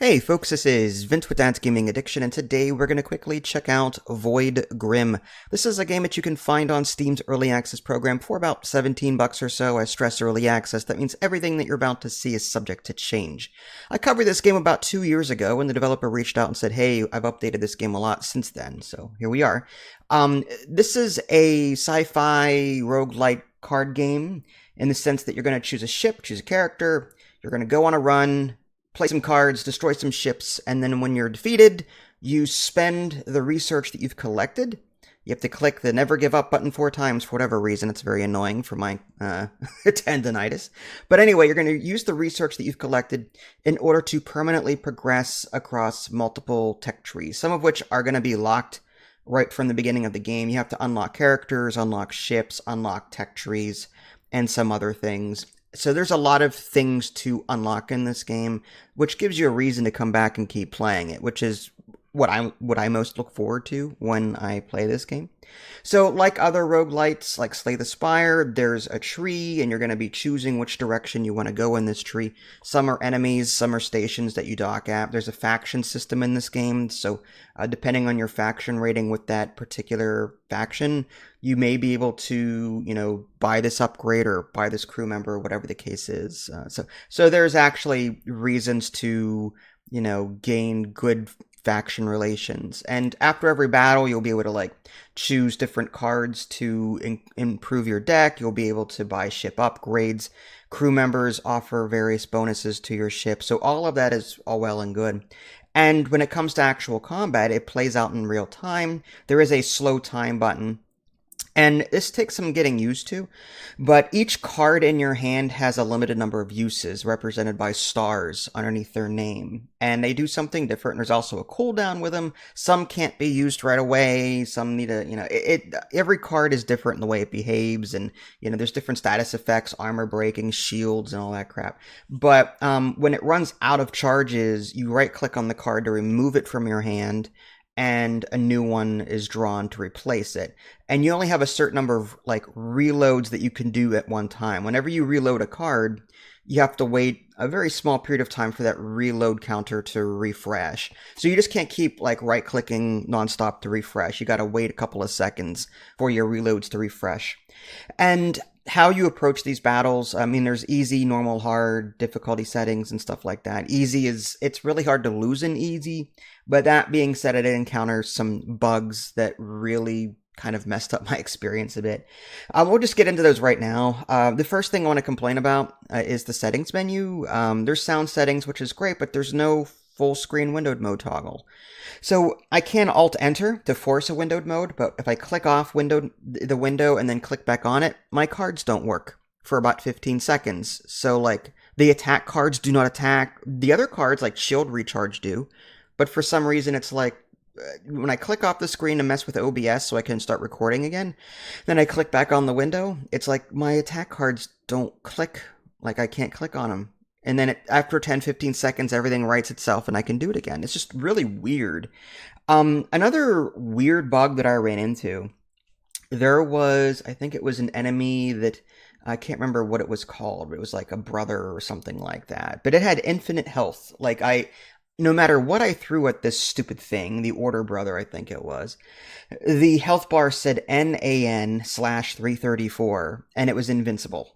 Hey folks, this is Vince with Dad's Gaming Addiction, and today we're going to quickly check out Void Grimm. This is a game that you can find on Steam's Early Access program for about $17 or so. I stress Early Access, that means everything that you're about to see is subject to change. I covered this game about 2 years ago, and the developer reached out and said, hey, I've updated this game a lot since then, so here we are. This is a sci-fi roguelike card game in the sense that you're going to choose a ship, choose a character, you're going to go on a run, play some cards, destroy some ships, and then when you're defeated, you spend the research that you've collected. You have to click the never give up button 4 times for whatever reason. It's very annoying for my tendonitis. But anyway, you're going to use the research that you've collected in order to permanently progress across multiple tech trees, some of which are going to be locked right from the beginning of the game. You have to unlock characters, unlock ships, unlock tech trees, and some other things. So there's a lot of things to unlock in this game, which gives you a reason to come back and keep playing it, which is what I most look forward to when I play this game. So like other roguelites, like Slay the Spire, there's a tree, and you're going to be choosing which direction you want to go in this tree. Some are enemies, some are stations that you dock at. There's a faction system in this game, so depending on your faction rating with that particular faction, you may be able to, buy this upgrade or buy this crew member, whatever the case is. So there's actually reasons to, gain good faction relations. And after every battle, you'll be able to choose different cards to improve your deck. You'll be able to buy ship upgrades. Crew members offer various bonuses to your ship. So all of that is all well and good. And when it comes to actual combat, it plays out in real time. There is a slow time button. And this takes some getting used to, but each card in your hand has a limited number of uses represented by stars underneath their name. And they do something different. There's also a cooldown with them. Some can't be used right away. Some need to, every card is different in the way it behaves. And, there's different status effects, armor breaking, shields, and all that crap. But when it runs out of charges, you right click on the card to remove it from your hand, and a new one is drawn to replace it. And you only have a certain number of reloads that you can do at one time. Whenever you reload a card, you have to wait a very small period of time for that reload counter to refresh. So you just can't keep right clicking nonstop to refresh. You got to wait a couple of seconds for your reloads to refresh. And how you approach these battles, there's easy, normal, hard, difficulty settings and stuff like that. Easy it's really hard to lose in easy, but that being said, I did encounter some bugs that really kind of messed up my experience a bit. We'll just get into those right now. The first thing I want to complain about is the settings menu. There's sound settings, which is great, but there's no full screen windowed mode toggle. So I can Alt-Enter to force a windowed mode, but if I click off the window and then click back on it, my cards don't work for about 15 seconds. So the attack cards do not attack. The other cards like Shield Recharge do, but for some reason it's when I click off the screen to mess with OBS so I can start recording again, then I click back on the window, it's like my attack cards don't click, I can't click on them. And then after 10-15 seconds, everything rights itself and I can do it again. It's just really weird. Another weird bug that I ran into, I think it was an enemy that, I can't remember what it was called, but it was like a brother or something like that. But it had infinite health. No matter what I threw at this stupid thing, the Order Brother, I think it was, the health bar said NAN/334, and it was invincible.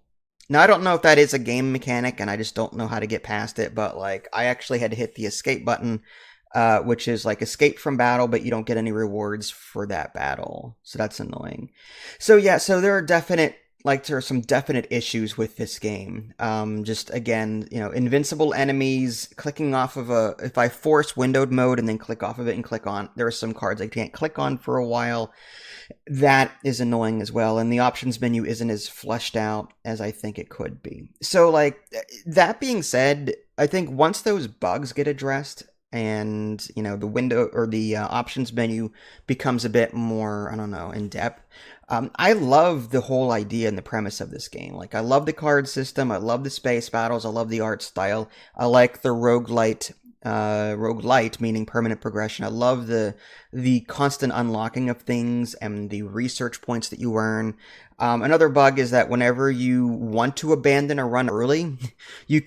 Now, I don't know if that is a game mechanic, and I just don't know how to get past it, but, I actually had to hit the escape button, which is, escape from battle, but you don't get any rewards for that battle. So that's annoying. So, yeah, there are there are some definite issues with this game. Just, again, invincible enemies, clicking off of if I force windowed mode and then click off of it and click on, there are some cards I can't click on for a while. That is annoying as well, and the options menu isn't as fleshed out as I think it could be. So, that being said, I think once those bugs get addressed and, the window or the options menu becomes a bit more, in depth, I love the whole idea and the premise of this game. I love the card system, I love the space battles, I love the art style, I like the roguelite roguelite, meaning permanent progression. I love the constant unlocking of things and the research points that you earn. Another bug is that whenever you want to abandon a run early, you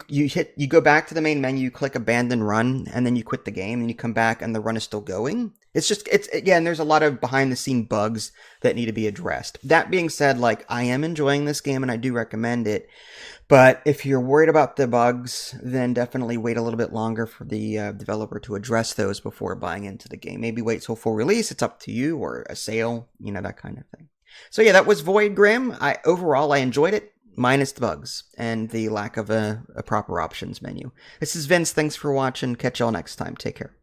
go back to the main menu, you click abandon run, and then you quit the game, and you come back and the run is still going. It's again, there's a lot of behind the scene bugs that need to be addressed. That being said, like, I am enjoying this game and I do recommend it. But if you're worried about the bugs, then definitely wait a little bit longer for the developer to address those before buying into the game. Maybe wait till full release. It's up to you, or a sale, that kind of thing. So yeah, that was Void Grimm. Overall, I enjoyed it, minus the bugs and the lack of a proper options menu. This is Vince. Thanks for watching. Catch y'all next time. Take care.